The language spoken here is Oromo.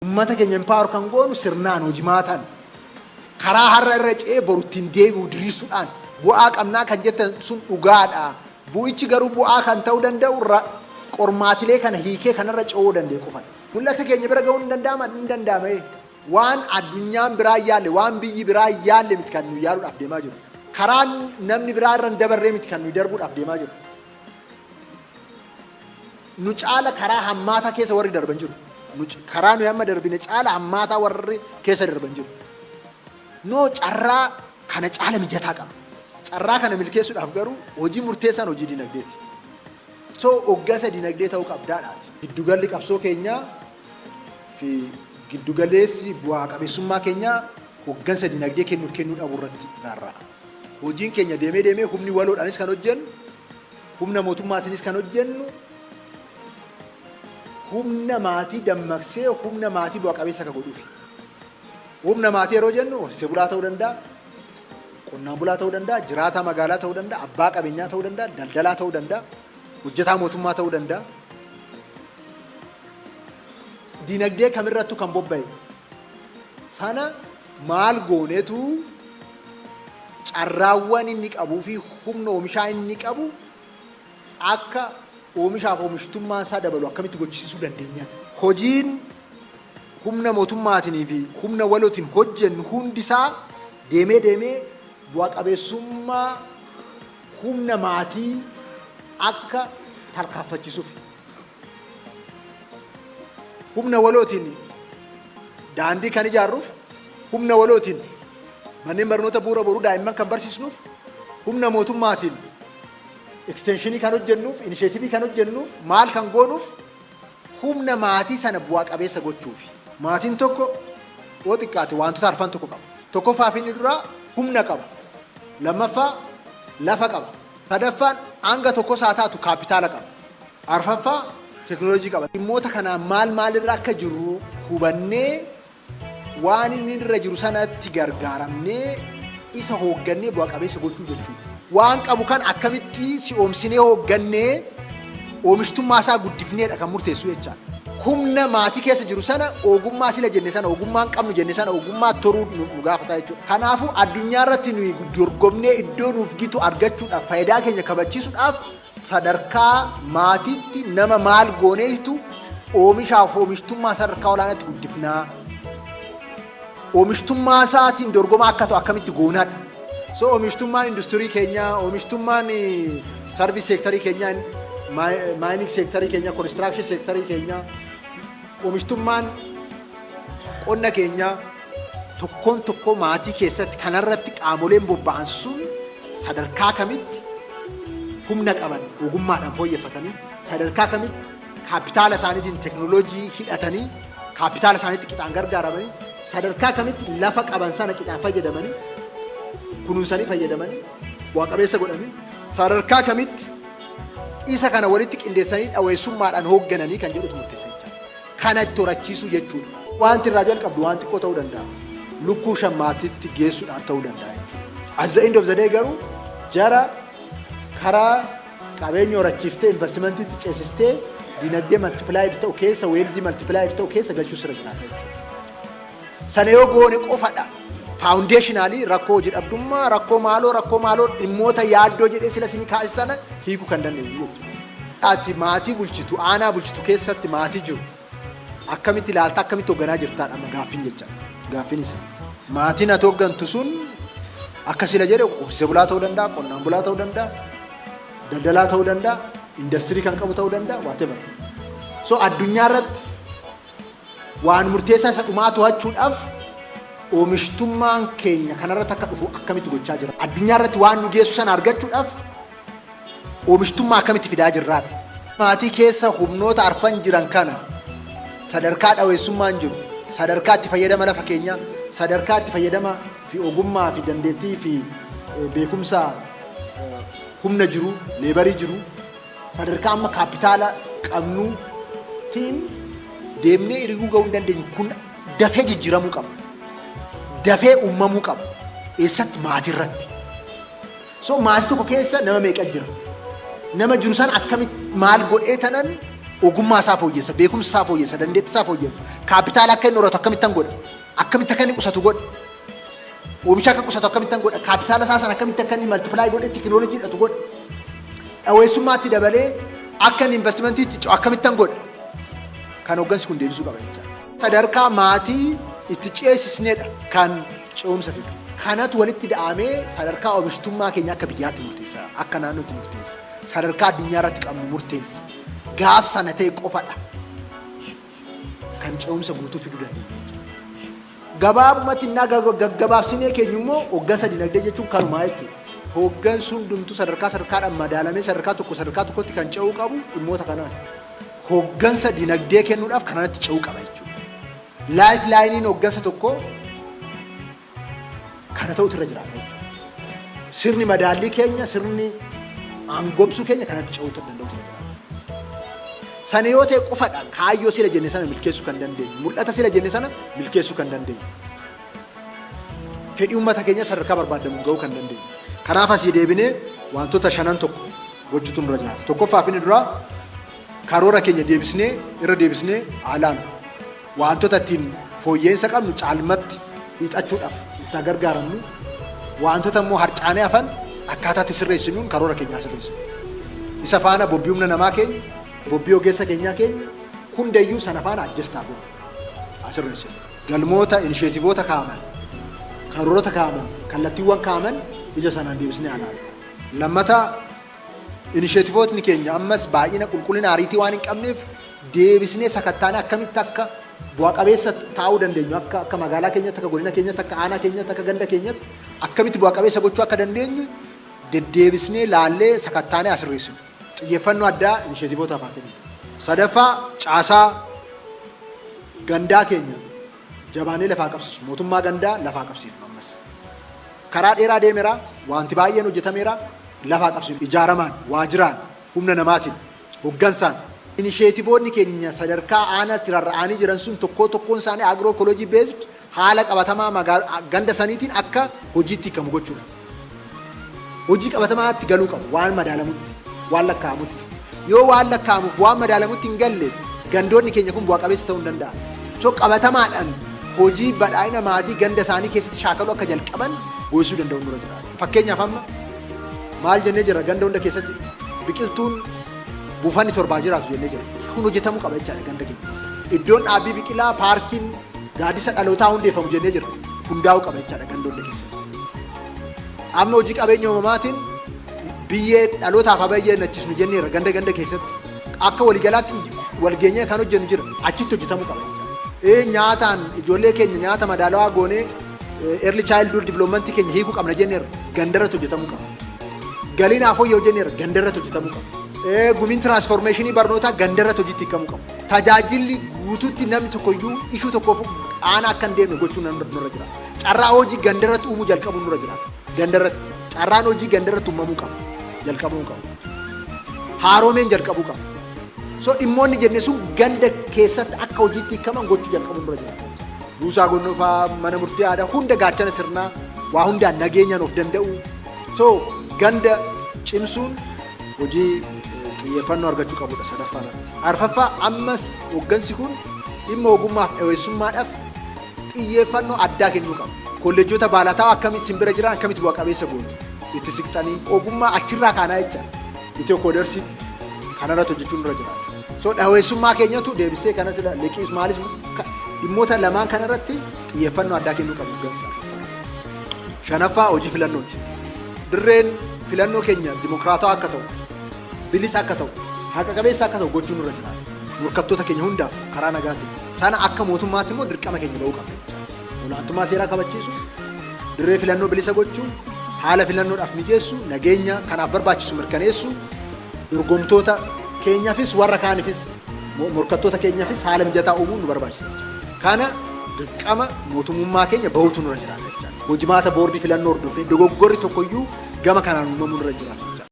ummata keenya empower kan goonu sirnaan hojimaatan karaa har'a irra ce'ee boruttiin deebi'u diriirsuudhaan bu'aa qabnaa kan jettan sun dhugaadha. Bu'ichi garuu bu'aa kan ta'uu danda'u qormaatilee kana hiikee kanarra ce'uu danda'e qofadha. Mul'ata keenya bira ga'uun hin danda'ama. Waan addunyaan biraa yaalle waan biyyi biraa yaalle miti kan nu yaaluudhaaf deemaa jiru. Karaan namni biraa irra hin dabarree miti kan nu darbuudhaaf deemaa jiru. Nu caala karaa hammaataa keessa warri darban jiru. Karaa nu amma darbine caala hammaataa warri keessa darban jiru. Noo carraa kana caala mijataa qaba. Carraa kana milkeessuudhaaf garuu hojii murteessaan hojii dinagdeeti. Hoggasa dinagdee ta'uu qabdaadhaati. Giddugalli qabsoo keenyaa fi giddugaleessi bu'aa qabeessummaa keenyaa hoggansa dinagdee kennuu dhabu irratti rarra'a. Hojiin keenya deemee humni waloodhaanis kan hojjennu, humna mootummaatiinis kan hojjennu, humna maatii dammaqsee humna maatii bu'aa qabeessa kan godhuufi. Humna maatii yeroo jennu horsiisee bulaa ta'uu danda'a, qonnaan bulaa ta'uu danda'a, jiraataa magaalaa ta'uu danda'a, abbaa qabeenyaa ta'uu danda'a, daldalaa ta'uu danda'a, hojjetaa mootummaa ta'uu danda'a. Dinagdee kamirrattu kan bobba'e sana maal goonetu carraawwan inni qabuu fi humna oomishaa inni qabu akka oomishaaf oomishtummaan isaa dabalu akkamitti gochisiisuu dandeenya. Hojiin humna mootummaatiin fi humna walootiin hojjennu hundisaa deemee bu'aa qabeessummaa humna maatii akka tarkaanfachiisuuf. Humna walootiin daandii kan ijaarruuf, humna walootiin manneen barnoota bu'uura boruu daa'imman kan barsiisnuuf, humna mootummaatiin extensionii kan hojjennuuf, initiatiivii kan hojjennuuf, maal kan goonuuf humna maatii sana bu'aa qabeessa gochuufi. Maatiin tokko yoo xiqqaate wantoota arfan tokko qaba. Tokkoffaa fi inni duraa humna qaba. Lammaffaa lafa qaba. Sadaffaan hanga tokko isaa taatu kaapitaala qaba. Arfaffaa teknooloojii qaba. Dhimmoota kanaan maal irra akka jiru hubannee waan inni irra jiru sanatti gargaaramnee isa hooggannee bu'aa qabeessa gochuu jechuudha. Waan qabu kan akkamitti si'oomsinee hooggannee oomishtummaa isaa guddifneedha kan murteessu jechaadha. Humna maatii keessa jiru sana ogummaa sila jenne sana ogummaan qabnu jenne sana ogummaa toruu nu gaafata jechuudha. Kanaafuu addunyaa irratti nuyi dorgomnee iddoo nuuf gitu argachuudhaaf faayidaa keenya kabachiisuudhaaf sadarkaa maatiitti nama maal gooneetu oomishaaf oomishtummaa sadarkaa olaanaatti guddifnaa. Oomishtummaa isaatiin dorgomaa akka ta'u akkamitti goonaadha. Oomishtummaan industirii keenyaa, oomishtummaan sarviis seektarii keenyaa, maayining seektarii keenyaa, konistiraakshii seektarii keenyaa, oomishtummaan qonna keenyaa tokko maatii keessatti kanarratti qaamoleen bobba'an sun sadarkaa kamitti humna qaban ogummaadhaan fooyyeffatanii sadarkaa kamitti kaapitaala isaaniitiin teknooloojii hidhatanii kaapitaala isaaniitti qixaan gargaaramanii sadarkaa kamitti lafa qaban sana qixaan fayyadamanii kunuunsanii fayyadamanii bu'aa qabeessa godhanii sadarkaa kamitti isa kana walitti qindeessanii dhaweessummaadhaan hooggananii kan jedhutu murteessa jechuudha. Kana itti horachiisuu jechuudha. Wanti irraa jalqabdu waan xiqqoo ta'uu danda'a. Lukkuu shammaatitti geessuudhaan ta'uu danda'a jechuudha. At the end of the day garuu jara karaa qabeenya horachiiftee investimentiitti ceesistee dinagdee multiplied ta'u keessa weelzii multiplied ta'u keessa galchuu sirra jiraata jechuudha. Sana yoo goone qofadha. Foundationally rakkoo jedhabdummaa rakkoo maaloo dhimmoota yaaddoo jedhee sila sinii kaasisana hiikuu kan dandeenyu jechuudha. Ati maatii bulchitu aanaa bulchitu keessatti maatii jiru akkamitti ilaalta akkamitti hoogganaa jirtaadha amma gaaffiin jecha gaaffiin isa. Maatiin ati hooggantu sun akka sila jedhe horsiisee bulaa ta'uu danda'a, qonnaan bulaa ta'uu danda'a, daldalaa ta'uu danda'a, industirii kan qabu ta'uu danda'a, whatever. Addunyaa irratti waan murteessaa isa dhumaa to'achuudhaaf oomishtummaan keenya kanarratti akka dhufu akkamitti gochaa jira. Addunyaa irratti waan nu geessu sana argachuudhaaf oomishtummaa akkamitti fidaa jirraadha. Maatii keessa humnoota arfan jiran kana sadarkaa dhaweessummaan jiru, sadarkaa itti fayyadama lafa keenyaa, sadarkaa itti fayyadama fi ogummaa fi dandeettii fi beekumsa humna jiru, leebarii jiru, sadarkaa amma kaapitaala qabnuutiin deemnee iriguu ga'uu hin dandeenyu kun dafee jijjiiramuu qaba. Dafee uumamuu qaba. Eessatti maatii irratti. Maatii tokko keessa nama meeqa jira? Nama jiru sana akkamitti maal godhee tanan ogummaa isaa fooyyessa, beekumsa isaa fooyyessa, dandeettii isaa fooyyessa. Kaapitaala akka inni horatu akkamittan godha? Akkamitti akka inni qusatu godha? Oomisha akka qusatu akkamittan godha? Kaapitaala isaa sana akkamitti akka inni maltipilaay godhe tekinooloojii hidhatu godha? Dhaweessummaatti dabalee akka inni investimentii akkamittan godha? Kan hooggansi kun deebisuu qaba jecha. Sadarkaa maatii itti ceesisneedha kan ce'umsa fidu. Kanatu walitti da'amee sadarkaa oomishtummaa keenya akka biyyaatti murteessa, akka naannootti murteessa, sadarkaa addunyaa irratti qabnu murteessa. Gaaf sana ta'e qofadha kan ce'umsa guutuu fiduu dandeenya. Gabaabumatti innaa gaggabaabsinee keenya immoo hooggansa dinagdee jechuun kanumaa jechuudha. Hooggansi hundumtuu sadarkaadhaan madaalamee sadarkaa tokkotti kan ce'uu qabu dhimmoota kanaan. Hooggansa dinagdee kennuudhaaf kanatti ce'uu qaba jechuudha. Laayif laayiniin hooggansa tokkoo kana ta'utu irra jiraata jechuudha. Sirni madaallii keenya, sirni aangomsuu keenya kanatti ce'uu danda'utu irra jiraata. Sana yoo ta'e qofadhaan kaayyoo sila jenne sana milkeessuu kan dandeenyu, mul'ata sila jenne sana milkeessuu kan dandeenyu. Fedhii uummata keenya sadarkaa barbaadamu ga'uu kan dandeenyu. Kanaaf asii deebinee wantoota shanan tokko gochuutu nurra jiraata. Tokkoffaa fi inni duraa karoora keenya irra deebisnee haalaan wantoota ittiin fooyyeensa qabnu caalmatti hiixachuudhaaf itti gargaaramnu, wantoota immoo harcaanee hafan akkaataatti sirreessinuun karoora keenyaa sirreessinu. Isa faana bobbii humna namaa keenya, bobbii ogeessa keenyaa keenya hundayyuu sana faana ajjestaa godhu asirreessinu. Galmoota inisheetivoota kaa'aman, karoorota kaa'aman, kallattiiwwan kaa'aman ija sanaan deebisnee haalaan. Lammata inisheetivootni keenya ammas baay'ina qulqullina ariitii waan hin qabneef deebisnee sakattaanee akkamitti akka bu'aa qabeessa taa'uu dandeenyu, akka magaalaa keenyatti, akka godina keenyatti, akka aanaa keenyatti, akka ganda keenyatti akkamitti bu'aa qabeessa gochuu akka dandeenyu deddeebisnee laallee sakattaanee asirreessinu. Xiyyeeffannoo addaa inisheetivootaaf haa kennu. Sadaffaa caasaa gandaa keenya jabaanee lafaa qabsiisu. Mootummaa gandaa lafaa qabsiifnu ammas. Karaa dheeraa deemeera, wanti baay'een hojjetameera, lafaa qabsiifnu. Ijaaramaan, waajiraan, humna namaatiin, hooggansaan. Inisheetivoonni keenya sadarkaa aanaatti rarra'anii jiran sun tokkoon isaanii agirookooloojii beesd haala qabatamaa ganda saniitiin akka hojiitti hiikamu gochuudha. Hojii qabatamaatti galuu qabu waan madaalamutti, waan lakkaa'amutti. Yoo waan lakkaa'amuuf waan madaalamutti hin galle gandoonni keenya kun bu'aa qabeessa ta'uu hin danda'a. So qabatamaadhaan hojii badhaa'ina maatii ganda isaanii keessatti shaakaluu akka jalqaban goosuu danda'u nurra jira. Fakkeenyaaf amma maal jennee jira ganda hunda keessatti biqiltuun buufanni torbaa jiraatu jennee jira. Kun hojjetamuu qaba jechaadha ganda keenya keessatti. Iddoon dhaabbii biqilaa paarkiin gaaddisa dhalootaa hundeeffamu jennee jira. Hundaa'uu qaba jechaadha ganda hunda keessatti. Amma hojii qabeenya uumamaatiin biyyee dhalootaaf habayyee nachisnu jenneera ganda keessatti. Akka waliigalaatti walgeenyee kan hojjennu jira. Achitti hojjetamuu qaba jechaadha. Nyaataan ijoollee keenya nyaata madaalawaa goonee early childhood development keenya hiikuu qabna jenneera gandarratti hojjetamuu qaba. Galiin afooyyee jenneera gandarratti hojjetamuu qaba. Gumiin tiraansformeeshinii barnootaa gandarratti hojiitti hiikamuu qaba. Tajaajilli guutuutti namni tokkoyyuu ishuu tokkoof aanaa akka hin deemne gochuun nurra jira. Carraa hojii gandarratti uumuu jalqabuun nurra jira. Gandarratti carraan hojii gandarratti uumamuu qaba. Jalqabuu qaba. Haaromeen jalqabuu qaba. So dhimmoonni jenne sun ganda keessatti akka hojiitti hiikaman gochuu jalqabuun nurra jira. Buusaa gonofaa, mana murtii aadaa hunda gaachana sirnaa waa hundaan nageenyaan of danda'u. So ganda cimsuun hojii xiyyeeffannoo argachuu qabudha sadaffaan. Arfaffaa ammas hooggansi kun dhimma ogummaaf dhaweessummaadhaaf xiyyeeffannoo addaa kennuu qaba. Kolleejjota baalataa akkamitti simbira jiran akkamitti bu'aa qabeessa gootu itti siqxanii ogummaa achirraa kaanaa jecha itoo koodersii kanarratti hojjechuun irra jira. So dhaweessummaa keenyatu deebisee kanas liqiis maalis dhimmoota lamaan kanarratti xiyyeeffannoo addaa kennuu qabu hooggansa. Shanaffaa hojii filannooti. Dirreen filannoo keenya dimokiraatawaa akka ta'u, bilisa akka ta'u, haqa qabeessa akka ta'u gochuun irra jira. Morkattoota keenya hundaaf karaa nagaatiin sana akka mootummaatti immoo dirqama keenya ba'uu qabna. Olaantummaa seeraa kabachiisu, dirree filannoo bilisa gochuu, haala filannoodhaaf mijeessu, nageenya kanaaf barbaachisu mirkaneessu, dorgomtoota keenyaafis warra kaaniifis morkattoota keenyaafis haala mijataa uumuun nu barbaachisa. Kana dirqama mootummaa keenya ba'uutu nurra jiraata jechuudha. Hojimaata boordii filannoo hordofee dogoggorri tokkoyyuu gama kanaan uumamuun nurra jiraata.